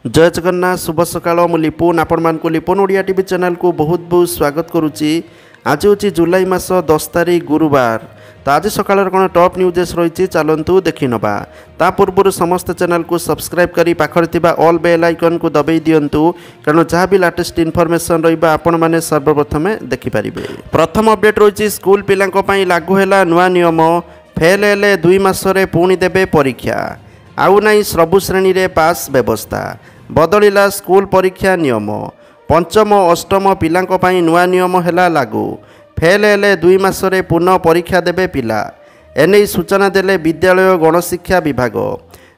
जय जगन्नाथ शुभ सकाळ मु लिपुन आपण मानकु लिपुन ओडिया टीवी चैनल को बहुत बहुत स्वागत करुच्ची। आज हूँ जुलाई मास 10 तारिख गुरुवार। तो आज सकाळ कौन टॉप न्यूजेस रही चलतु देखी नवा। ता पूर्व समस्त चैनल को सब्सक्राइब करी पाखरे ऑल बेल आइकन को दबाई दिंतु कारण जहाँ भी लेटेस्ट इनफॉरमेशन रहा आपण मैंने सर्वप्रथम देखिपारे। प्रथम अपडेट रही स्कूल पिलांई लागू है नुआ नियम। फेल हेले 2 मासरे पुणी देबे परीक्षा। आउ नहीं सबु श्रेणी रे पास व्यवस्था। बदलिला स्कूल परीक्षा नियम। पंचम अष्टम पिलांको पई नुआ नियम हैला लागू। फेल हेले 2 मासरे पुनः परीक्षा देबे पिला। एने सूचना देले विद्यालय गणशिक्षा विभाग।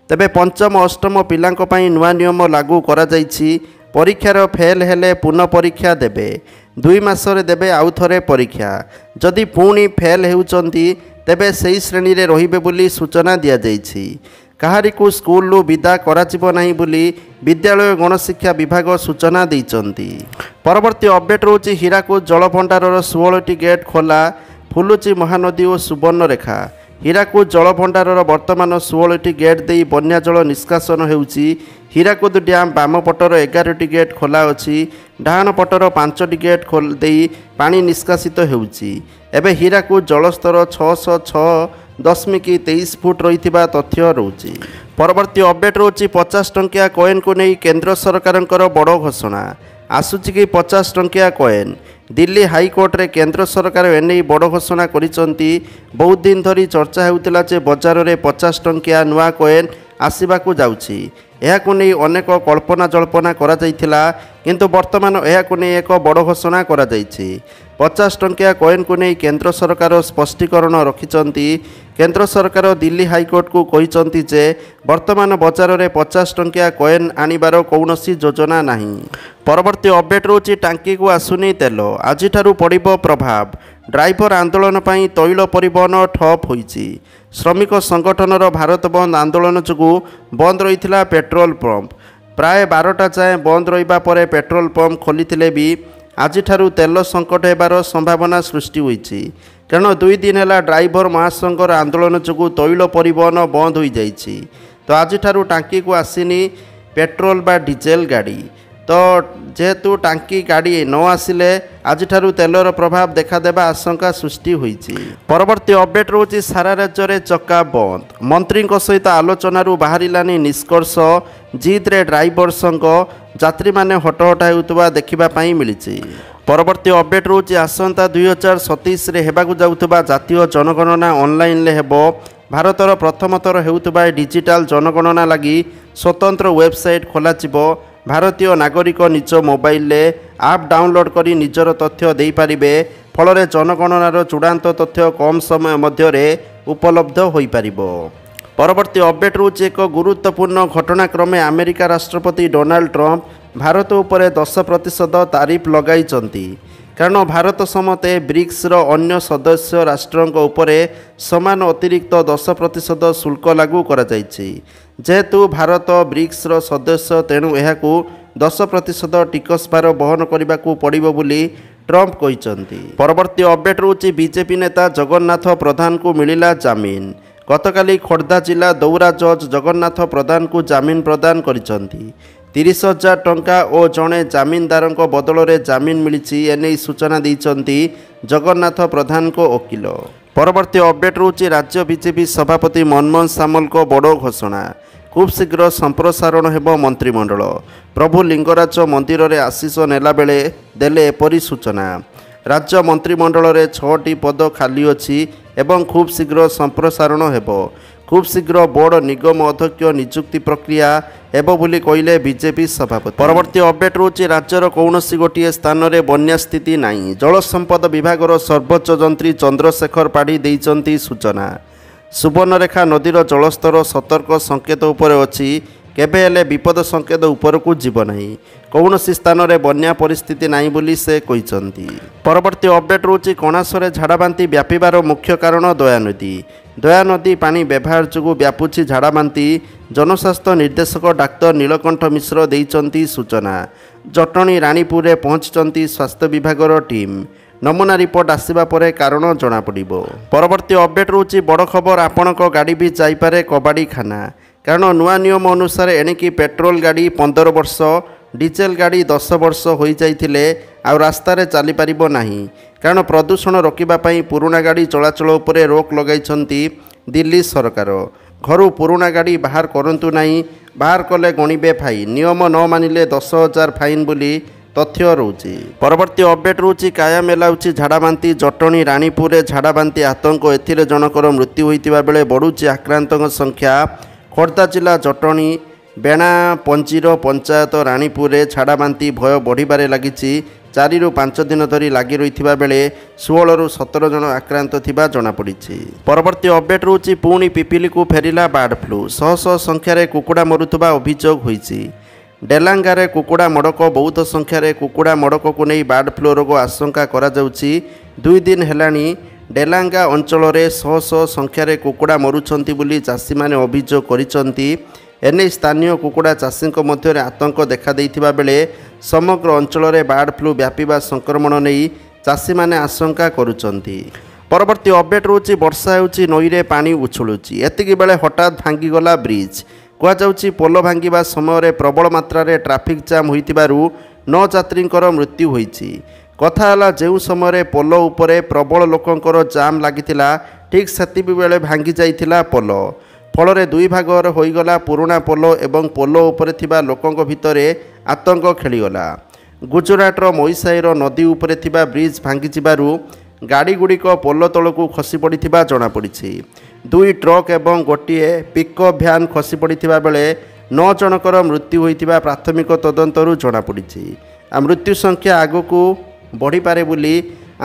तेबे पंचम अष्टम पिलांको पई नुआ नियम लागू करा जायछि। परीक्षार फेल हेले पुनः परीक्षा देबे। 2 मासरे देबे आउ थरे परीक्षा। जदि पुणी फेल हेउचंती तेबे सेही श्रेणी रे रहिबे बोली सूचना दिया जायछि। काहारी को स्कूल विदा कराजिबो नाही बोली विद्यालय गणशिक्षा विभाग सूचना देइचंती। परवर्ती अपडेट रोची हीराकुद जलभंडारर 16टी गेट खोला। फुलुची महानदी और सुवर्णरेखा। हीराकुद जलभंडारर वर्तमान 16टी गेट देई बन्या जल निष्कासन हेउची। हीराकुद डैम बाम पटर 11टी गेट खोला अछि। डाहान पटर 5टी गेट खोल देई पानी निष्कासित हेउची। एबे हीराकुद जलस्तर 606.23 फुट रही तथ्य रोची। परवर्ती अपडेट रोची 50 टंकिया कॉइन को नहीं केंद्र सरकार बड़ घोषणा। आसुची कि 50 टंकिया कॉइन। दिल्ली हाईकोर्ट रे केंद्र सरकार एने बड़ घोषणा करिसंती। बहुत दिन धरी चर्चा हेउतिला जे बजार रे 50 टंकिया नुआ कॉइन आसीबाकू जाउची। एहाकू नहीं अनेक कल्पना जल्पना करा जाइथिला किंतु वर्तमान एहाकू नहीं एक बड़ घोषणा करा जाइछि। 50 टंकिया कॉइन को नहीं केंद्र सरकार स्पष्टीकरण रखिचंती। केंद्र सरकार दिल्ली हाईकोर्ट को कहिचंती जे वर्तमान बजार रे 50 टंकिया कॉइन आनिबार कौनसी योजना नहीं। परवर्ती अपडेट रोची टांकी को आसुनी तेल। आज पड़िबो प्रभाव। ड्राइवर आंदोलन पई तैल परिवहन ठप होईची। श्रमिक संगठनर भारत बंद आंदोलन जोगु बंद रही पेट्रोल पंप। प्राय 12टा जाए बंद रहिबा परे पेट्रोल पंप खोली भी आज तेल संकट होबार संभावना सृष्टि होईची। कारण 2 दिन है ड्राइवर महासंघर आंदोलन जोगु तैल परिवहन बंद हो जाइछि। तो आज टांकी को आसीनी पेट्रोल बा डीजेल गाड़ी। तो जेहेतु टांकी गाड़ी न आसिले आज तेलर प्रभाव देखादेवा आशंका सृष्टि होईची। परवर्ती अपडेट रोची सारा राज्य में चक्का बंद। मंत्री सहित आलोचनारू बाहरिलानी निष्कर्ष। जिद रे ड्राइवर संघ यात्री माने हटहटा हेउतबा देखिबा पई मिलिची। परवर्ती अपडेट रोची आसंता 2027 रे हेबाकू जाउतबा जातीय जनगणना ऑनलाइन ले हेबो। भारतर प्रथम थर हेउतबा डिजिटल जनगणना लगी स्वतंत्र वेबसाइट खोलाजिबो। भारतीय नागरिक निज मोबाइल ले आप डाउनलोड करी निजर तथ्य दे पारिबे। फल जनगणनार चूड़ांत तथ्य कम समय मध्य उपलब्ध होई पारिबो। परवर्ती अपडेट रोचे एक गुरुत्वपूर्ण घटनाक्रमे अमेरिका राष्ट्रपति डोनाल्ड ट्रंप भारत उपरे 10% तारीफ लगाइचंती। कारण भारत समते ब्रिक्स रो अन्य सदस्य राष्ट्रों उपरे समान अतिरिक्त 10% शुल्क लागू करा जायछि। जेहेतु भारत ब्रिक्स रो सदस्य तेणु एहाकू 10% टिकस भार बहन करने पड़िबो बोली ट्रंप कहिचंती। परवर्ती अपडेट रोची बीजेपी नेता जगन्नाथ प्रधान को मिलिला जामिन। गतकाली खोर्धा जिला दौरा जज जगन्नाथ प्रधान को जामिन प्रदान करिसंती। 30,000 टंका और जड़े जामिनदार बदल में जामिन मिली एने सूचना देइचंती जगन्नाथ प्रधान को वकील। परवर्ती अपडेट रोची राज्य बीजेपी सभापति मनमोहन सामल को बड़ घोषणा। खूब शीघ्र संप्रसारण हेबो मंत्रिमंडल। प्रभु लिंगराज मंदिर रे आशीष नेला बेले देले एपरी सूचना। राज्य मंत्रिमंडल रे 6टी पद खाली अछि एवं खूब शीघ्र संप्रसारण हेबो। खूब शीघ्र बोर्ड निगम अध्यक्ष नियुक्ति प्रक्रिया हेबो बोली कहिले बीजेपी सभापति। परवर्ती अपडेट रोची राज्यर कौनसी गोटे स्थान रे बन्या स्थिति नाही। जल संपद विभागर सर्वोच्च जंत्री चंद्रशेखर पाढ़ी देइचंती सूचना। सुवर्णरेखा नदीर जलस्तर सतर्क संकेत उपरे अछि। केबे हेले विपद संकेत ऊपर को जीव नहीं। कौनसी स्थान रे बन्या परिस्थिति नाही बोली से कहिसंती। परवर्ती अपडेट रोची कणासरे झाड़ाबांती व्यापीबार मुख्य कारण दयानदी। दयानदी पानी व्यवहार जोगु व्यापुची झाड़ाबांती। जनस्वास्थ्य निर्देशक डाक्तर नीलकंठ मिश्र देइचंती सूचना। जटणी रानीपुर रे पहुंचचंती स्वास्थ्य विभागर टीम। नमूना रिपोर्ट आसिबा परे कारण जना पड़िबो। परवर्ती अपडेट रोची बड़ खबर आपणक गाड़ी भी जाइपारे कबाड़ी खाना। କାରଣ ନୂଆ ନିୟମ ଅନୁସାରେ ଏଣିକି ପେଟ୍ରୋଲ ଗାଡ଼ି 15 ବର୍ଷ, ଡିଜେଲ ଗାଡ଼ି 10 ବର୍ଷ ହୋଇଯାଇଥିଲେ ଆଉ ରାସ୍ତାରେ ଚାଲିପାରିବ ନାହିଁ। କାରଣ ପ୍ରଦୂଷଣ ରୋକିବା ପାଇଁ ପୁରୁଣା ଗାଡ଼ି ଚଳାଚଳ ଉପରେ ରୋକ ଲଗାଇଛନ୍ତି ଦିଲ୍ଲୀ ସରକାର। ଘରୁ ପୁରୁଣା ଗାଡ଼ି ବାହାର କରନ୍ତୁ ନାହିଁ, ବାହାର କଲେ ଗଣିବେ ଫାଇନ୍, ନିୟମ ନ ମାନିଲେ 10,000 ଫାଇନ୍ ବୋଲି ତଥ୍ୟ ରହୁଛି। ପରବର୍ତ୍ତୀ ଅପଡେଟ୍ ରହୁଛି କାୟାମ ହେଲାଉଛି ଝାଡ଼ାବାନ୍ତି। ଜଟଣୀ ରାଣୀପୁରରେ ଝାଡ଼ାବାନ୍ତି ଆତଙ୍କ, ଏଥିରେ ଜଣଙ୍କର ମୃତ୍ୟୁ ହୋଇଥିବା ବେଳେ ବଢ଼ୁଛି ଆକ୍ରାନ୍ତଙ୍କ ସଂଖ୍ୟା। ଖୋର୍ଦ୍ଧା ଜିଲ୍ଲା ଜଟଣୀ ବେଣାପଞ୍ଜିର ପଞ୍ଚାୟତ ରାଣୀପୁରରେ ଝାଡ଼ାବାନ୍ତି ଭୟ ବଢ଼ିବାରେ ଲାଗିଛି। 4ରୁ 5 ଦିନ ଧରି ଲାଗି ରହିଥିବା ବେଳେ 16ରୁ 17 ଜଣ ଆକ୍ରାନ୍ତ ଥିବା ଜଣାପଡ଼ିଛି। ପରବର୍ତ୍ତୀ ଅପଡେଟ୍ ରହୁଛି ପୁଣି ପିପିଲିକୁ ଫେରିଲା ବାର୍ଡ ଫ୍ଲୁ। ଶହ ଶହ ସଂଖ୍ୟାରେ କୁକୁଡ଼ା ମରୁଥିବା ଅଭିଯୋଗ ହୋଇଛି। ଡେଲାଙ୍ଗାରେ କୁକୁଡ଼ା ମଡ଼କ, ବହୁତ ସଂଖ୍ୟାରେ କୁକୁଡ଼ା ମଡ଼କକୁ ନେଇ ବାର୍ଡ ଫ୍ଲୁ ରୋଗ ଆଶଙ୍କା କରାଯାଉଛି। 2 ଦିନ ହେଲାଣି ଡେଲାଙ୍ଗା ଅଞ୍ଚଳରେ ଶହ ଶହ ସଂଖ୍ୟାରେ କୁକୁଡ଼ା ମରୁଛନ୍ତି ବୋଲି ଚାଷୀମାନେ ଅଭିଯୋଗ କରିଛନ୍ତି। ଏନେଇ ସ୍ଥାନୀୟ କୁକୁଡ଼ା ଚାଷୀଙ୍କ ମଧ୍ୟରେ ଆତଙ୍କ ଦେଖାଦେଇଥିବା ବେଳେ ସମଗ୍ର ଅଞ୍ଚଳରେ ବାର୍ଡ ଫ୍ଲୁ ବ୍ୟାପିବା ସଂକ୍ରମଣ ନେଇ ଚାଷୀମାନେ ଆଶଙ୍କା କରୁଛନ୍ତି। ପରବର୍ତ୍ତୀ ଅପଡେଟ୍ ରହୁଛି ବର୍ଷା ହେଉଛି, ନଈରେ ପାଣି ଉଛୁଳୁଛି। ଏତିକି ବେଳେ ହଠାତ୍ ଭାଙ୍ଗିଗଲା ବ୍ରିଜ୍। କୁହାଯାଉଛି ପୋଲ ଭାଙ୍ଗିବା ସମୟରେ ପ୍ରବଳ ମାତ୍ରାରେ ଟ୍ରାଫିକ୍ ଜାମ୍ ହୋଇଥିବାରୁ 9 ଯାତ୍ରୀଙ୍କର ମୃତ୍ୟୁ ହୋଇଛି। କଥା ହେଲା, ଯେଉଁ ସମୟରେ ପୋଲ ଉପରେ ପ୍ରବଳ ଲୋକଙ୍କର ଜାମ୍ ଲାଗିଥିଲା ଠିକ୍ ସେତିକିବେଳେ ଭାଙ୍ଗି ଯାଇଥିଲା ପୋଲ। ଫଳରେ 2 ଭାଗରେ ହୋଇଗଲା ପୁରୁଣା ପୋଲ ଏବଂ ପୋଲ ଉପରେ ଥିବା ଲୋକଙ୍କ ଭିତରେ ଆତଙ୍କ ଖେଳିଗଲା। ଗୁଜରାଟର ମୋଇସାହିର ନଦୀ ଉପରେ ଥିବା ବ୍ରିଜ୍ ଭାଙ୍ଗିଯିବାରୁ ଗାଡ଼ିଗୁଡ଼ିକ ପୋଲ ତଳକୁ ଖସି ପଡ଼ିଥିବା ଜଣାପଡ଼ିଛି। 2 ଟ୍ରକ୍ ଏବଂ ଗୋଟିଏ ପିକଅପ୍ ଭ୍ୟାନ୍ ଖସି ପଡ଼ିଥିବା ବେଳେ 9 ଜଣଙ୍କର ମୃତ୍ୟୁ ହୋଇଥିବା ପ୍ରାଥମିକ ତଦନ୍ତରୁ ଜଣାପଡ଼ିଛି। ମୃତ୍ୟୁ ସଂଖ୍ୟା ଆଗକୁ ବଢ଼ିପାରେ ବୋଲି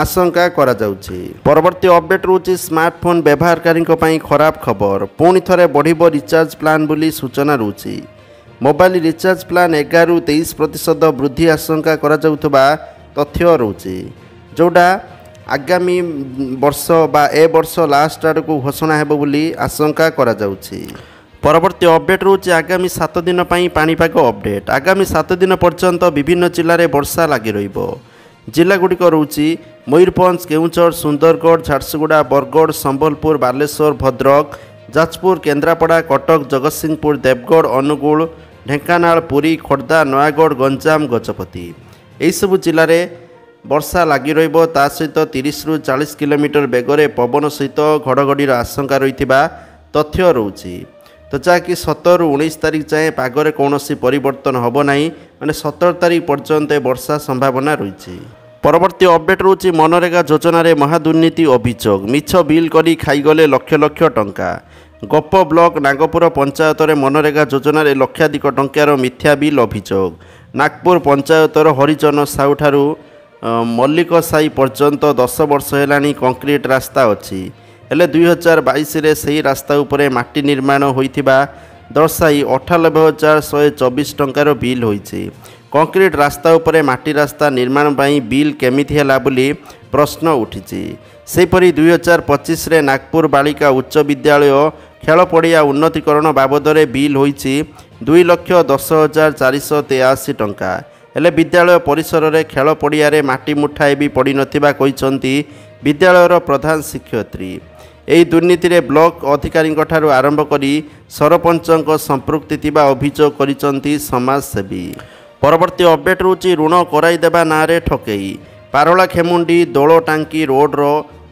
ଆଶଙ୍କା କରାଯାଉଛି। ପରବର୍ତ୍ତୀ ଅପଡେଟ୍ ରହୁଛି ସ୍ମାର୍ଟଫୋନ୍ ବ୍ୟବହାରକାରୀଙ୍କ ପାଇଁ ଖରାପ ଖବର। ପୁଣି ଥରେ ବଢ଼ିବ ରିଚାର୍ଜ ପ୍ଲାନ୍ ବୋଲି ସୂଚନା ରହୁଛି। ମୋବାଇଲ ରିଚାର୍ଜ ପ୍ଲାନ୍ 11ରୁ 23% ବୃଦ୍ଧି ଆଶଙ୍କା କରାଯାଉଥିବା ତଥ୍ୟ ରହୁଛି, ଯେଉଁଟା ଆଗାମୀ ବର୍ଷ ବା ଏ ବର୍ଷ ଲାଷ୍ଟ ଆଡ଼କୁ ଘୋଷଣା ହେବ ବୋଲି ଆଶଙ୍କା କରାଯାଉଛି। ପରବର୍ତ୍ତୀ ଅପଡେଟ୍ ରହୁଛି ଆଗାମୀ 7 ଦିନ ପାଇଁ ପାଣିପାଗ ଅପଡେଟ୍। ଆଗାମୀ 7 ଦିନ ପର୍ଯ୍ୟନ୍ତ ବିଭିନ୍ନ ଜିଲ୍ଲାରେ ବର୍ଷା ଲାଗି ରହିବ। ଜିଲ୍ଲାଗୁଡ଼ିକ ରହୁଛି ମୟୂରଭଞ୍ଜ, କେଉଁଝର, ସୁନ୍ଦରଗଡ଼, ଝାରସୁଗୁଡ଼ା, ବରଗଡ଼, ସମ୍ବଲପୁର, ବାଲେଶ୍ୱର, ଭଦ୍ରକ, ଯାଜପୁର, କେନ୍ଦ୍ରାପଡ଼ା, କଟକ, ଜଗତସିଂହପୁର, ଦେବଗଡ଼, ଅନୁଗୁଳ, ଢେଙ୍କାନାଳ, ପୁରୀ, ଖୋର୍ଦ୍ଧା, ନୟାଗଡ଼, ଗଞ୍ଜାମ, ଗଜପତି। ଏହିସବୁ ଜିଲ୍ଲାରେ ବର୍ଷା ଲାଗି ରହିବ। ତା ସହିତ 30ରୁ 40 କିଲୋମିଟର ବେଗରେ ପବନ ସହିତ ଘଡ଼ଘଡ଼ିର ଆଶଙ୍କା ରହିଥିବା ତଥ୍ୟ ରହୁଛି। ତ ଯାହାକି 17ରୁ 19 ତାରିଖ ଯାଏଁ ପାଗରେ କୌଣସି ପରିବର୍ତ୍ତନ ହେବ ନାହିଁ, ମାନେ 17 ତାରିଖ ପର୍ଯ୍ୟନ୍ତ ବର୍ଷା ସମ୍ଭାବନା ରହିଛି। ପରବର୍ତ୍ତୀ ଅପଡେଟ୍ ରହୁଛି ମନରେଗା ଯୋଜନାରେ ମହାଦୁର୍ନୀତି ଅଭିଯୋଗ। ମିଛ ବିଲ୍ କରି ଖାଇଗଲେ ଲକ୍ଷ ଲକ୍ଷ ଟଙ୍କା। ଗୋପ ବ୍ଲକ ନାଗପୁର ପଞ୍ଚାୟତରେ ମନରେଗା ଯୋଜନାରେ ଲକ୍ଷାଧିକ ଟଙ୍କାର ମିଥ୍ୟା ବିଲ୍ ଅଭିଯୋଗ। ନାଗପୁର ପଞ୍ଚାୟତର ହରିଜନ ସାହୁଠାରୁ ମଲ୍ଲିକ ସାହି ପର୍ଯ୍ୟନ୍ତ 10 ବର୍ଷ ହେଲାଣି କଂକ୍ରିଟ ରାସ୍ତା ଅଛି, ହେଲେ 2022ରେ ସେହି ରାସ୍ତା ଉପରେ ମାଟି ନିର୍ମାଣ ହୋଇଥିବା ଦର୍ଶାଇ 98,124 ଟଙ୍କାର ବିଲ୍ ହୋଇଛି। କଂକ୍ରିଟ ରାସ୍ତା ଉପରେ ମାଟି ରାସ୍ତା ନିର୍ମାଣ ପାଇଁ ବିଲ୍ କେମିତି ହେଲା ବୋଲି ପ୍ରଶ୍ନ ଉଠିଛି। ସେହିପରି 2025ରେ ନାଗପୁର ବାଳିକା ଉଚ୍ଚ ବିଦ୍ୟାଳୟ ଖେଳ ପଡ଼ିଆ ଉନ୍ନତିକରଣ ବାବଦରେ ବିଲ୍ ହୋଇଛି 2,10,483 ଟଙ୍କା, ହେଲେ ବିଦ୍ୟାଳୟ ପରିସରରେ ଖେଳ ପଡ଼ିଆରେ ମାଟି ମୁଠାଏ ବି ପଡ଼ିନଥିବା କହିଛନ୍ତି ବିଦ୍ୟାଳୟର ପ୍ରଧାନ ଶିକ୍ଷୟିତ୍ରୀ। ଏହି ଦୁର୍ନୀତିରେ ବ୍ଲକ ଅଧିକାରୀଙ୍କଠାରୁ ଆରମ୍ଭ କରି ସରପଞ୍ଚଙ୍କ ସମ୍ପୃକ୍ତି ଥିବା ଅଭିଯୋଗ କରିଛନ୍ତି ସମାଜସେବୀ। ପରବର୍ତ୍ତୀ ଅପଡେଟ୍ ରହୁଛି ଋଣ କରାଇଦେବା ନାଁରେ ଠକେଇ। ପାରଳାଖେମୁଣ୍ଡି ଦୋଳଟାଙ୍କି ରୋଡର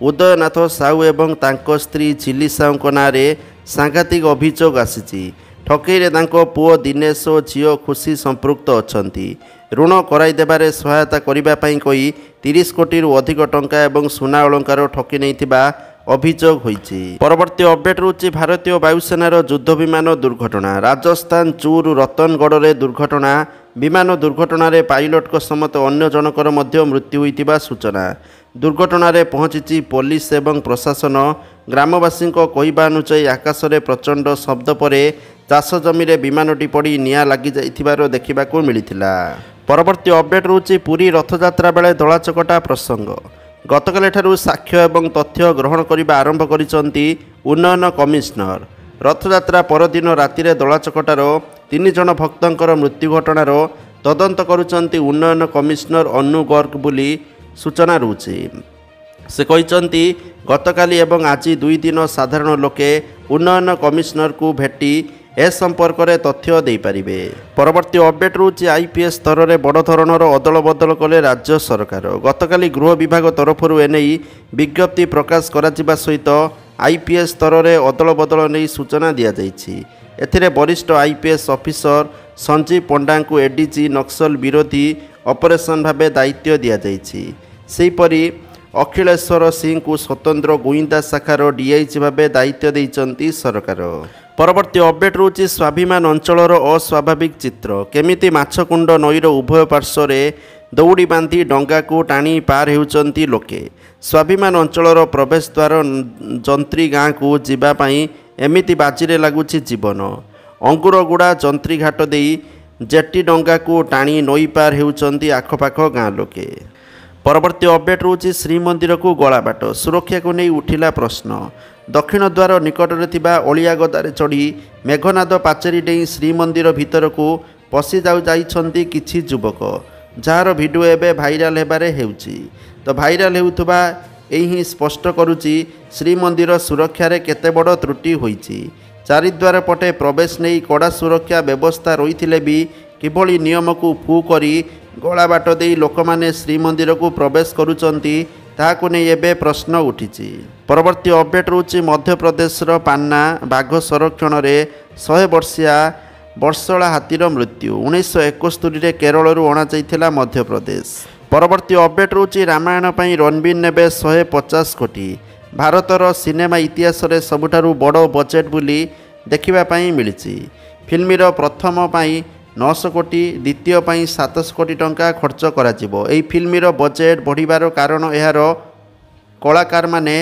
ଉଦୟନାଥ ସାହୁ ଏବଂ ତାଙ୍କ ସ୍ତ୍ରୀ ଝିଲି ସାହୁଙ୍କ ନାଁରେ ସାଂଘାତିକ ଅଭିଯୋଗ ଆସିଛି। ଠକେଇରେ ତାଙ୍କ ପୁଅ ଦିନେଶ ଓ ଝିଅ ଖୁସି ସମ୍ପୃକ୍ତ ଅଛନ୍ତି। ଋଣ କରାଇଦେବାରେ ସହାୟତା କରିବା ପାଇଁ କହି 30 କୋଟିରୁ ଅଧିକ ଟଙ୍କା ଏବଂ ସୁନା ଅଳଙ୍କାର ଠକି ନେଇଥିବା ଅଭିଯୋଗ ହୋଇଛି। ପରବର୍ତ୍ତୀ ଅପଡେଟ୍ ରହୁଛି ଭାରତୀୟ ବାୟୁସେନାର ଯୁଦ୍ଧ ବିମାନ ଦୁର୍ଘଟଣା। ରାଜସ୍ଥାନ ଚୁରୁ ରତନଗଡ଼ରେ ଦୁର୍ଘଟଣା। ବିମାନ ଦୁର୍ଘଟଣାରେ ପାଇଲଟଙ୍କ ସମେତ ଅନ୍ୟ ଜଣଙ୍କର ମଧ୍ୟ ମୃତ୍ୟୁ ହୋଇଥିବା ସୂଚନା। ଦୁର୍ଘଟଣାରେ ପହଞ୍ଚିଛି ପୋଲିସ ଏବଂ ପ୍ରଶାସନ। ଗ୍ରାମବାସୀଙ୍କ କହିବା ଅନୁଯାୟୀ ଆକାଶରେ ପ୍ରଚଣ୍ଡ ଶବ୍ଦ ପରେ ଚାଷ ଜମିରେ ବିମାନଟି ପଡ଼ି ନିଆଁ ଲାଗିଯାଇଥିବାର ଦେଖିବାକୁ ମିଳିଥିଲା। ପରବର୍ତ୍ତୀ ଅପଡେଟ୍ ରହୁଛି ପୁରୀ ରଥଯାତ୍ରା ବେଳେ ଦଳାଚକଟା ପ୍ରସଙ୍ଗ। ଗତକାଲିଠାରୁ ସାକ୍ଷ୍ୟ ଏବଂ ତଥ୍ୟ ଗ୍ରହଣ କରିବା ଆରମ୍ଭ କରିଛନ୍ତି ଉନ୍ନୟନ କମିଶନର। ରଥଯାତ୍ରା ପରଦିନ ରାତିରେ ଦଳାଚକଟାର 3 ଜଣ ଭକ୍ତଙ୍କର ମୃତ୍ୟୁ ଘଟଣାର ତଦନ୍ତ କରୁଛନ୍ତି ଉନ୍ନୟନ କମିଶନର ଅନୁ ଗର୍ଗ ବୋଲି ସୂଚନା ରହୁଛି। ସେ କହିଛନ୍ତି ଗତକାଲି ଏବଂ ଆଜି 2 ଦିନ ସାଧାରଣ ଲୋକେ ଉନ୍ନୟନ କମିଶନରକୁ ଭେଟି ए संपर्क में तथ्य देपारे। परवर्ती अपडेट रोचे आईपीएस स्तर में बड़ धरणर अदल बदल कले राज्य सरकार। गतकाली गृह विभाग तरफ एने विज्ञप्ति प्रकाश करा सहित आईपीएस स्तर में अदल बदल नहीं सूचना दि जाइछि। एथिरे वरिष्ठ आईपीएस ऑफिसर संजीव पंडा को एडीजी नक्सल विरोधी ऑपरेशन भावे दायित्व दि जाइछि। सेहीपरि अखिलेश्वर सिंह को स्वतंत्र गुइंदा शाखार डीआईजी भावे दायित्व देइचंती सरकार। परवर्ती अपडेट रोचे स्वाभिमान अंचलर अस्वाभाविक चित्र। केमिति माछकुंड नईर उभय पार्श्व दौड़ी बांधी डंगा को टाणी पार हेउचंती लोके। स्वाभिमान अंचलर प्रवेश द्वार जंत्री गाँ को जीवाई एमिति बाजिरे लगुच जीवन। अंगुरगुड़ा जंत्री घाट दे जेटी डंगा को टाणी नई पार हेउचंती आखपाख गाँ लोके। परवर्ती अपडेट रोचे श्रीमंदिर को गलाबाट। सुरक्षा को नहीं उठिला प्रश्न। दक्षिण द्वार निकट में अलिया गदारे चढ़ी मेघनाद पाचेरी डेई श्रीमंदिर भीतर को पशि जाइछंती किछि युवक, जार भिडियो एबे भाइराल हेबारे हेउची। तो भाइराल हेउथबा एही स्पष्ट करुची श्रीमंदिर सुरक्षा रे केते बड़ त्रुटि होईची। चारिद्वार पटे प्रवेश नहीं कड़ा सुरक्षा व्यवस्था रही भी किभली नियम को फू करी गला बाट दे लोक माने श्रीमंदिर को प्रवेश करुचंती ताकू नहीं एबे प्रश्न उठिछि। परवर्ती अपडेट रोचे मध्य प्रदेशर पान्ना बाघ संरक्षण में 100 वर्षिया वर्षला हाथीर मृत्यु। 1971 केरल अणा जाइथिला मध्य प्रदेश। परवर्ती अपडेट रोचे रामायण पई रणबीर नेबे 150 कोटी। भारतर सिनेमा इतिहास रे सबुठारु बड़ बजेट बुली देखिबा पई मिलिछि। फिल्मर प्रथम पई 900 कोटी, द्वितीय पई 700 कोटी टंका खर्च करा जिवो। एही फिल्मर बजेट बढ़िबार कारण एहार कलाकार माने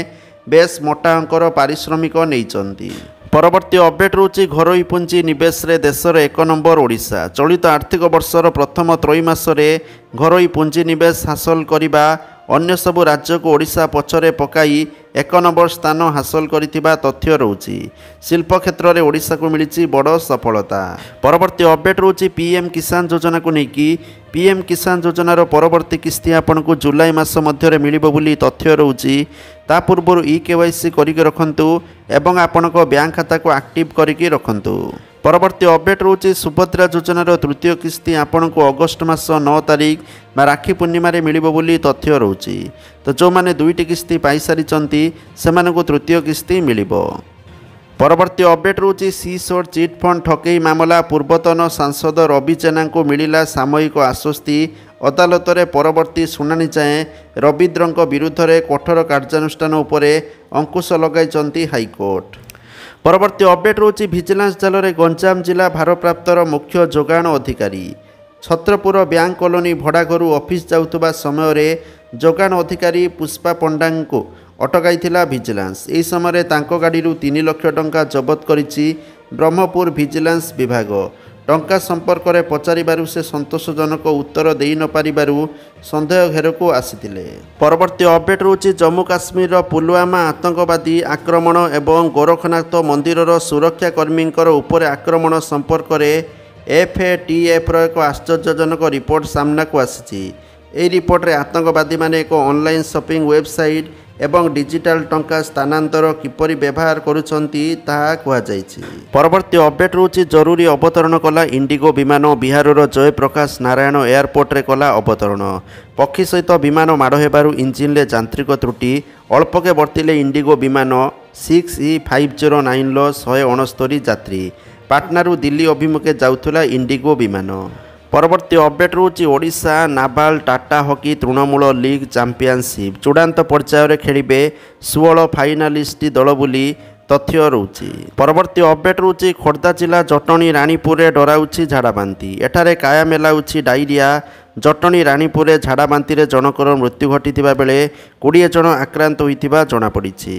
बेस मोटा अंकर पारिश्रमिक नैचंती। परवर्ती अपडेट रोचे घरोई पुंजी निवेश रे देशर 1 नंबर ओडिशा। चलित आर्थिक वर्षर प्रथम त्रैमास रे घरोई पुंजी निवेश हासिल करिबा अन्य सबु राज्य को ओडिशा पछरे पकाई 1 नंबर स्थान हासिल करिथिबा तथ्य रोची। शिल्प क्षेत्र में ओडिशा को मिली बड़ सफलता। परवर्ती अपडेट रोची पीएम किसान योजना को लेकिन पीएम किसान योजनार परवर्ती किस्ती आपन को जुलाई मास मध्य मिलिबो बोली तथ्य रोची। ता पूर्व केवाईसी करिक रखंतु एवं आपन को बैंक खाता को एक्टिव करिक रखंतु। परवर्ती अपडेट रोचे सुभद्रा योजनार तृतीय किस्ती आपन को अगस्ट मास 9 तारिख बा राखी पूर्णिमा रे मिलिबो बोली तथ्य रोची। तो जो माने दुईटी किस्ती पाई सारिचंती सेमान को तृतीय किस्ती मिलिबो। परवर्ती अपडेट रोचे सीसोड चिट फंड ठकई मामला पूर्वतन सांसद रवि जेना को मिलिला सामयिक आश्वस्ति। अदालत रे परवर्ती शुणाणी जाए रविद्र विरुद्ध रे कठोर कार्यानुष्ठान उपरे अंकुश लगाइचंती हाईकोर्ट। परवर्ती अपडेट रोचे विजिलेंस जाल रे गंजाम जिला भारप्राप्तर मुख्य जोगाण अधिकारी। छत्रपुर बैंक कॉलोनी भड़ा घर ऑफिस जाउतबा समय रे जोगाण अधिकारी पुष्पा पंडा को अटकाइथिला विजिलेंस। एही समय तांको गाड़ी 3 लाख टंका जबत करिछि ब्रह्मपुर विजिलेंस विभाग। टंका संपर्क में पचारिबारु से संतोषजनक उत्तर दे न पारिबारु संदेह घेर को आसीथिले। परवर्ती अपडेट रोचे जम्मू काश्मीर पुलवामा आतंकवादी आक्रमण एवं गोरखनाथ मंदिरर सुरक्षाकर्मी उपर आक्रमण संपर्क में FATF एक आश्चर्यजनक रिपोर्ट सामना को आसी। एही रिपोर्ट रे आतंकवादी माने एक ऑनलाइन शॉपिंग वेबसाइट एवं डिजिटल टंका स्थानांतर किपरि व्यवहार करुछंती ताहा कुहा जायछि। परवर्ती अपडेट रोचे जरूरी अवतरण कला इंडिगो विमान। बिहारर जयप्रकाश नारायण एयरपोर्ट रे कला अवतरण। पक्षी सहित विमान माड़ हेबारु इंजिन रे यांत्रिक त्रुटि। अल्पके वर्तिले इंडिगो विमान 6E509 169 यात्री। पाटनारू दिल्ली अभिमुखे जाउथुला इंडिगो विमान। परवर्ती अपडेट रोचे ओडिशा नाबाल टाटा हॉकी तृणमूल लीग चैंपियनशिप चूड़ांत पर्यायर खेलिबे 16 फाइनालिस्ट दल बोली तथ्य रोचे। परवर्ती अपडेट रोचे खोर्धा जिला जटणी रानीपुर रे डराउछि झाड़ाबांती। एठारे काया मेलाउछि डायरिया। जटणी रानीपुर रे झाड़ाबांती रे जनकर मृत्यु घटिथिबा बेले 20 जन आक्रांत होइथिबा जणा पड़िछि।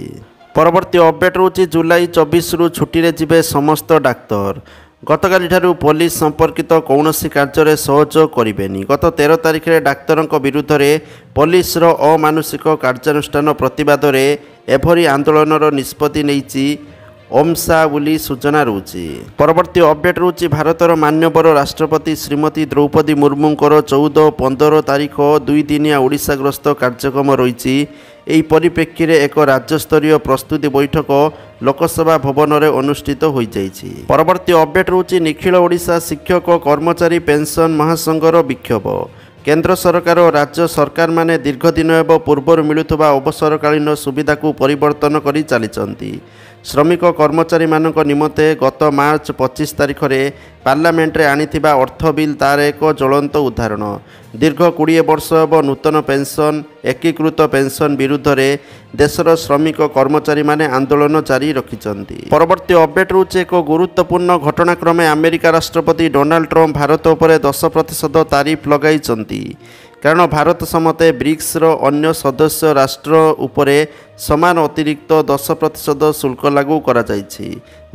परवर्ती अपडेट रोचे जुलाई 24 रु छुट्टी रे जिबे समस्त डाक्तर। गतकाली ठारू पुलिस संपर्कित कौनसी कार्य सहयोग करेनि। गत 13 तारिख में डाक्तर विरुद्ध में पुलिस अमानुषिक कार्यानुष्ठान प्रतिवाद में एभरी आंदोलन निष्पत्ति नहीं ओमसा बोली सूचना रोचे। परवर्ती अपडेट रोचे भारतर मान्यवर राष्ट्रपति श्रीमती द्रौपदी मुर्मूंकर 14-15 तारिख 2 दिनिया ओडिशा गस्त कार्यक्रम रही। एही परिप्रेक्षी रे एक राज्यस्तरीय प्रस्तुति बैठक ଲୋକସଭା ଭବନରେ ଅନୁଷ୍ଠିତ ହୋଇଯାଇଛି। ପରବର୍ତ୍ତୀ ଅପଡେଟ୍ ହେଉଛି ନିଖିଳ ଓଡ଼ିଶା ଶିକ୍ଷକ କର୍ମଚାରୀ ପେନ୍ସନ୍ ମହାସଂଘର ବିକ୍ଷୋଭ। କେନ୍ଦ୍ର ସରକାର ଓ ରାଜ୍ୟ ସରକାରମାନେ ଦୀର୍ଘଦିନ ହେବ ପୂର୍ବରୁ ମିଳୁଥିବା ଅବସରକାଳୀନ ସୁବିଧାକୁ ପରିବର୍ତ୍ତନ କରି ଚାଲିଛନ୍ତି। ଶ୍ରମିକ କର୍ମଚାରୀମାନଙ୍କ ନିମନ୍ତେ ଗତ ମାର୍ଚ୍ଚ 25 ତାରିଖରେ ପାର୍ଲାମେଣ୍ଟରେ ଆଣିଥିବା ଅର୍ଥ ବିଲ୍ ତାର ଏକ ଜ୍ୱଳନ୍ତ ଉଦାହରଣ। ଦୀର୍ଘ 20 ବର୍ଷ ହେବ ନୂତନ ପେନ୍ସନ୍ ଏକୀକୃତ ପେନ୍ସନ୍ ବିରୁଦ୍ଧରେ ଦେଶର ଶ୍ରମିକ କର୍ମଚାରୀମାନେ ଆନ୍ଦୋଳନ ଜାରି ରଖିଛନ୍ତି। ପରବର୍ତ୍ତୀ ଅପଡେଟ୍ ହେଉଛି ଏକ ଗୁରୁତ୍ୱପୂର୍ଣ୍ଣ ଘଟଣାକ୍ରମେ ଆମେରିକା ରାଷ୍ଟ୍ରପତି ଡୋନାଲ୍ଡ ଟ୍ରମ୍ପ ଭାରତ ଉପରେ 10% ତାରିଫ ଲଗାଇଛନ୍ତି। କାରଣ ଭାରତ ସମେତ ବ୍ରିକ୍ସର ଅନ୍ୟ ସଦସ୍ୟ ରାଷ୍ଟ୍ର ଉପରେ ସମାନ ଅତିରିକ୍ତ 10% ଶୁଳ୍କ ଲାଗୁ କରାଯାଇଛି।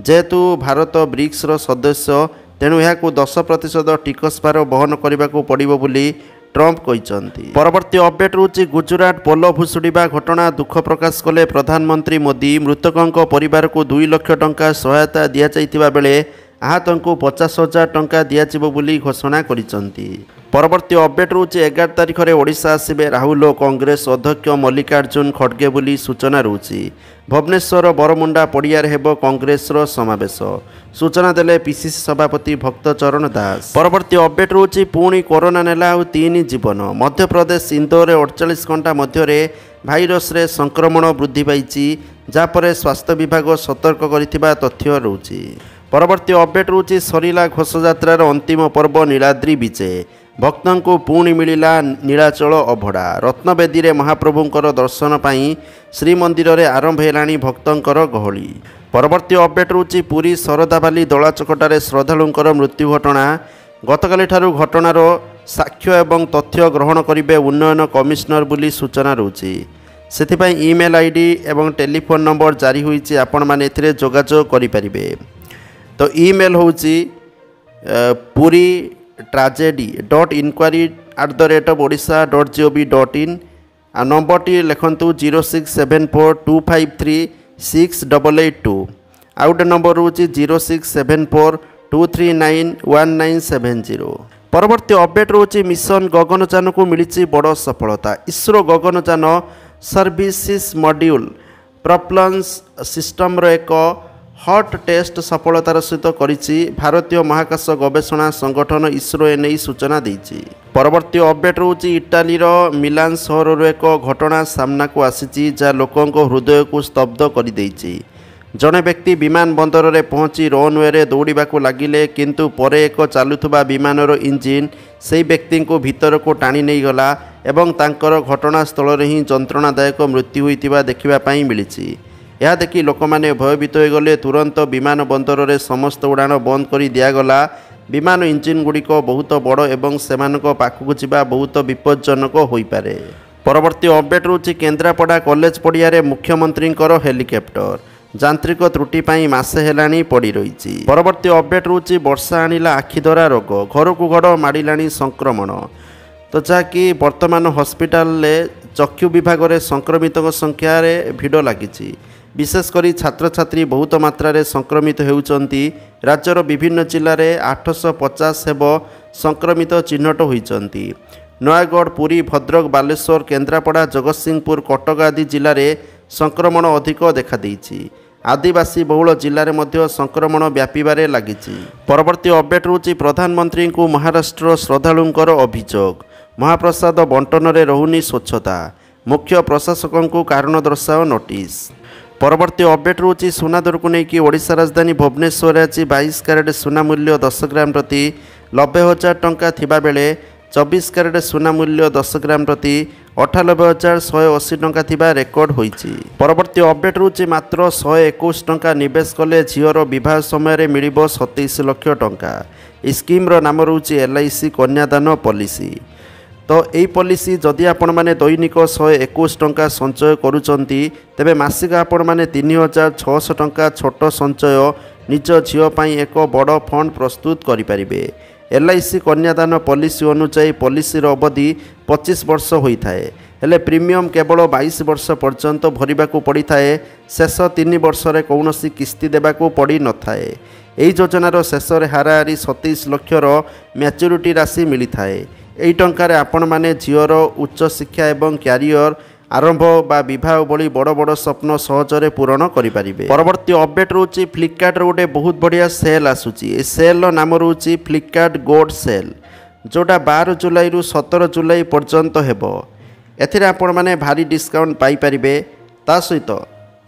ଯେହେତୁ ଭାରତ ବ୍ରିକ୍ସର ସଦସ୍ୟ ତେଣୁ ଏହାକୁ 10% ଟିକସ ଭାର ବହନ କରିବାକୁ ପଡ଼ିବ ବୋଲି ଟ୍ରମ୍ପ କହିଛନ୍ତି। ପରବର୍ତ୍ତୀ ଅପଡେଟ୍ ହେଉଛି ଗୁଜରାଟ ପୋଲ ଭୁଶୁଡ଼ିବା ଘଟଣା ଦୁଃଖ ପ୍ରକାଶ କଲେ ପ୍ରଧାନମନ୍ତ୍ରୀ ମୋଦି। ମୃତକଙ୍କ ପରିବାରକୁ 2 ଲକ୍ଷ ଟଙ୍କା ସହାୟତା ଦିଆଯାଇଥିବା ବେଳେ ଆହତଙ୍କୁ 50,000 ଟଙ୍କା ଦିଆଯିବ ବୋଲି ଘୋଷଣା କରିଛନ୍ତି। ପରବର୍ତ୍ତୀ ଅପଡେଟ୍ ହେଉଛି 11 ତାରିଖରେ ଓଡ଼ିଶା ଆସିବେ ରାହୁଲ ଓ କଂଗ୍ରେସ ଅଧ୍ୟକ୍ଷ ମଲ୍ଲିକାର୍ଜୁନ ଖଡ଼ଗେ ବୋଲି ସୂଚନା ରହୁଛି। ଭୁବନେଶ୍ୱର ବରମୁଣ୍ଡା ପଡ଼ିଆରେ ହେବ କଂଗ୍ରେସର ସମାବେଶ। ସୂଚନା ଦେଲେ ପିସିସି ସଭାପତି ଭକ୍ତଚରଣ ଦାସ। ପରବର୍ତ୍ତୀ ଅପଡେଟ୍ ହେଉଛି ପୁଣି କରୋନା ନେଲା ଆଉ 3 ଜୀବନ। ମଧ୍ୟପ୍ରଦେଶ ଇନ୍ଦୋରରେ 48 ଘଣ୍ଟା ମଧ୍ୟରେ ଭାଇରସରେ ସଂକ୍ରମଣ ବୃଦ୍ଧି ପାଇଛି, ଯାହାପରେ ସ୍ୱାସ୍ଥ୍ୟ ବିଭାଗ ସତର୍କ କରିଥିବା ତଥ୍ୟ ରହୁଛି। ପରବର୍ତ୍ତୀ ଅପଡେଟ୍ ହେଉଛି ସରିଲା ଘୋଷଯାତ୍ରାର ଅନ୍ତିମ ପର୍ବ ନୀଳାଦ୍ରି ବିଜେ। ଭକ୍ତଙ୍କୁ ପୁଣି ମିଳିଲା ନୀଳାଚଳ ଅଭଡ଼ା। ରତ୍ନବେଦୀରେ ମହାପ୍ରଭୁଙ୍କର ଦର୍ଶନ ପାଇଁ ଶ୍ରୀମନ୍ଦିରରେ ଆରମ୍ଭ ହେଲାଣି ଭକ୍ତଙ୍କର ଗହଳି। ପରବର୍ତ୍ତୀ ଅପଡେଟ୍ ହେଉଛି ପୁରୀ ଶରଧାବାଲି ଦଳାଚକଟାରେ ଶ୍ରଦ୍ଧାଳୁଙ୍କର ମୃତ୍ୟୁ ଘଟଣା। ଗତକାଲିଠାରୁ ଘଟଣାର ସାକ୍ଷ୍ୟ ଏବଂ ତଥ୍ୟ ଗ୍ରହଣ କରିବେ ଉନ୍ନୟନ କମିଶନର ବୋଲି ସୂଚନା ରହୁଛି। ସେଥିପାଇଁ ଇମେଲ୍ ଆଇଡି ଏବଂ ଟେଲିଫୋନ୍ ନମ୍ବର ଜାରି ହୋଇଛି, ଆପଣମାନେ ଏଥିରେ ଯୋଗାଯୋଗ କରିପାରିବେ। ତ ଇମେଲ୍ ହେଉଛି puri.tragedy.inquiry@odisha.gov.in। ଆଉ ନମ୍ବରଟି ଲେଖନ୍ତୁ 067425368882। ଆଉ ଗୋଟେ ନମ୍ବର ହେଉଛି 0674239190। ପରବର୍ତ୍ତୀ ଅପଡେଟ୍ ହେଉଛି ମିଶନ ଗଗନଯାନକୁ ମିଳିଛି ବଡ଼ ସଫଳତା। ଇସ୍ରୋ ଗଗନଯାନ ସର୍ଭିସେସ୍ ମଡ୍ୟୁଲ୍ ପ୍ରପଲନ୍ସ ସିଷ୍ଟମର ଏକ ହଟ୍ ଟେଷ୍ଟ ସଫଳତାର ସହିତ କରିଛି ଭାରତୀୟ ମହାକାଶ ଗବେଷଣା ସଂଗଠନ ଇସ୍ରୋ ଏନେଇ ସୂଚନା ଦେଇଛି। ପରବର୍ତ୍ତୀ ଅପଡେଟ୍ ହେଉଛି ଇଟାଲୀର ମିଲାନ ସହରରୁ ଏକ ଘଟଣା ସାମ୍ନାକୁ ଆସିଛି ଯାହା ଲୋକଙ୍କ ହୃଦୟକୁ ସ୍ତବ୍ଧ କରିଦେଇଛି। ଜଣେ ବ୍ୟକ୍ତି ବିମାନ ବନ୍ଦରରେ ପହଞ୍ଚି ରନୱେରେ ଦୌଡ଼ିବାକୁ ଲାଗିଲେ, କିନ୍ତୁ ପରେ ଏକ ଚାଲୁଥିବା ବିମାନର ଇଞ୍ଜିନ୍ ସେହି ବ୍ୟକ୍ତିଙ୍କୁ ଭିତରକୁ ଟାଣି ନେଇଗଲା ଏବଂ ତାଙ୍କର ଘଟଣାସ୍ଥଳରେ ହିଁ ଯନ୍ତ୍ରଣାଦାୟକ ମୃତ୍ୟୁ ହୋଇଥିବା ଦେଖିବା ପାଇଁ ମିଳିଛି। ଏହା ଦେଖି ଲୋକମାନେ ଭୟଭୀତ ହୋଇଗଲେ। ତୁରନ୍ତ ବିମାନ ବନ୍ଦରରେ ସମସ୍ତ ଉଡ଼ାଣ ବନ୍ଦ କରି ଦିଆଗଲା। ବିମାନ ଇଞ୍ଜିନ୍ ଗୁଡ଼ିକ ବହୁତ ବଡ଼ ଏବଂ ସେମାନଙ୍କ ପାଖକୁ ଯିବା ବହୁତ ବିପଜ୍ଜନକ ହୋଇପାରେ। ପରବର୍ତ୍ତୀ ଅପଡେଟ୍ ହେଉଛି କେନ୍ଦ୍ରାପଡ଼ା କଲେଜ ପଡ଼ିଆରେ ମୁଖ୍ୟମନ୍ତ୍ରୀଙ୍କର ହେଲିକପ୍ଟର ଯାନ୍ତ୍ରିକ ତ୍ରୁଟି ପାଇଁ ମାସେ ହେଲାଣି ପଡ଼ି ରହିଛି। ପରବର୍ତ୍ତୀ ଅପଡେଟ୍ ହେଉଛି ବର୍ଷା ଆଣିଲା ଆଖିଧରା ରୋଗ, ଘରକୁ ଘର ମାଡ଼ିଲାଣି ସଂକ୍ରମଣ। ତ ଯାହାକି ବର୍ତ୍ତମାନ ହସ୍ପିଟାଲରେ ଚକ୍ଷୁ ବିଭାଗରେ ସଂକ୍ରମିତଙ୍କ ସଂଖ୍ୟାରେ ଭିଡ଼ ଲାଗିଛି। ବିଶେଷ କରି ଛାତ୍ରଛାତ୍ରୀ ବହୁତ ମାତ୍ରାରେ ସଂକ୍ରମିତ ହେଉଛନ୍ତି। ରାଜ୍ୟର ବିଭିନ୍ନ ଜିଲ୍ଲାରେ 850 ହେବ ସଂକ୍ରମିତ ଚିହ୍ନଟ ହୋଇଛନ୍ତି। ନୟାଗଡ଼, ପୁରୀ, ଭଦ୍ରକ, ବାଲେଶ୍ୱର, କେନ୍ଦ୍ରାପଡ଼ା, ଜଗତସିଂହପୁର, କଟକ ଆଦି ଜିଲ୍ଲାରେ ସଂକ୍ରମଣ ଅଧିକ ଦେଖାଦେଇଛି। ଆଦିବାସୀ ବହୁଳ ଜିଲ୍ଲାରେ ମଧ୍ୟ ସଂକ୍ରମଣ ବ୍ୟାପିବାରେ ଲାଗିଛି। ପରବର୍ତ୍ତୀ ଅପଡେଟ୍ ହେଉଛି ପ୍ରଧାନମନ୍ତ୍ରୀଙ୍କୁ ମହାରାଷ୍ଟ୍ର ଶ୍ରଦ୍ଧାଳୁଙ୍କର ଅଭିଯୋଗ। ମହାପ୍ରସାଦ ବଣ୍ଟନରେ ରହୁନି ସ୍ୱଚ୍ଛତା, ମୁଖ୍ୟ ପ୍ରଶାସକଙ୍କୁ କାରଣ ଦର୍ଶାଅ ନୋଟିସ୍। ପରବର୍ତ୍ତୀ ଅପଡେଟ୍ ହେଉଛି ସୁନା ଦରକୁ ନେଇକି ଓଡ଼ିଶା ରାଜଧାନୀ ଭୁବନେଶ୍ୱରରେ ଆଜି 22 କ୍ୟାରେଟ୍ ସୁନା ମୂଲ୍ୟ 10 ଗ୍ରାମ ପ୍ରତି 90,000 ଟଙ୍କା ଥିବାବେଳେ 24 କ୍ୟାରେଟ୍ ସୁନା ମୂଲ୍ୟ 10 ଗ୍ରାମ ପ୍ରତି 98,180 ଟଙ୍କା ଥିବା ରେକର୍ଡ ହୋଇଛି। ପରବର୍ତ୍ତୀ ଅପଡେଟ୍ ହେଉଛି ମାତ୍ର 121 ଟଙ୍କା ନିବେଶ କଲେ ଝିଅର ବିବାହ ସମୟରେ ମିଳିବ 27 ଲକ୍ଷ ଟଙ୍କା। ଏହି ସ୍କିମ୍ର ନାମ ରହୁଛି LIC କନ୍ୟାଦାନ ପଲିସି। ତ ଏହି ପଲିସି ଯଦି ଆପଣମାନେ ଦୈନିକ 121 ଟଙ୍କା ସଞ୍ଚୟ କରୁଛନ୍ତି, ତେବେ ମାସିକ ଆପଣମାନେ 3,600 ଟଙ୍କା ଛୋଟ ସଞ୍ଚୟ ନିଜ ଝିଅ ପାଇଁ ଏକ ବଡ଼ ଫଣ୍ଡ ପ୍ରସ୍ତୁତ କରିପାରିବେ। LIC କନ୍ୟାଦାନ ପଲିସି ଅନୁଯାୟୀ ପଲିସିର ଅବଧି 25 ବର୍ଷ ହୋଇଥାଏ, ହେଲେ ପ୍ରିମିୟମ୍ କେବଳ 22 ବର୍ଷ ପର୍ଯ୍ୟନ୍ତ ଭରିବାକୁ ପଡ଼ିଥାଏ। ଶେଷ 3 ବର୍ଷରେ କୌଣସି କିସ୍ତି ଦେବାକୁ ପଡ଼ିନଥାଏ। ଏହି ଯୋଜନାର ଶେଷରେ ହାରାହାରି 27 ଲକ୍ଷର ମ୍ୟାଚୁରିଟି ରାଶି ମିଳିଥାଏ। ଏହି ଟଙ୍କାରେ ଆପଣମାନେ ଝିଅର ଉଚ୍ଚଶିକ୍ଷା ଏବଂ କ୍ୟାରିୟର आरंभ बा विवाह भली बड़ बड़ स्वप्न सहजरे पूरण करें। परवर्ती अपडेट रोचे फ्लिपकार्ट गोटे बहुत बढ़िया सेल आसूची। ए सेल नाम रोचे फ्लिपकार्ट गोल्ड सेल, जोटा 12 जुलाई रु 17 जुलाई पर्यंत हेबो। एथिरे आपण माने भारी डिस्काउंट पाई परिबे। ता सहित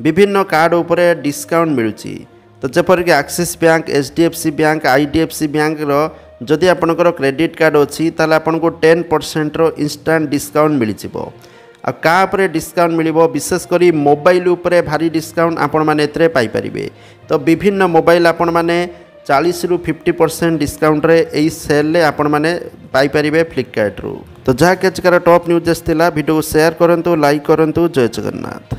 विभिन्न कार्ड उपरे डिस्काउंट मिलुची। तो जेपरिक Axis bank, HDFC bank, IDFC bank रो जदि आपनकर क्रेडिट कार्ड अच्छी ताले आपनको 10% रो इंस्टांट डिस्काउंट मिल जिवो। आ का उपरे डिस्काउंट मिलिबो, विशेषकर मोबाइल उपरे भारी डिस्काउंट आपण माने एतरे पाई परिबे। तो विभिन्न मोबाइल आपण माने 40 रु 50% डिस्काउंट रे एई सेल रे आपण माने पाई परिबे फ्लिपकार्ट रु। तो जहाँ के टॉप न्यूज आसला वीडियो को शेयर करंतु, लाइक करंतु। जय जगन्नाथ।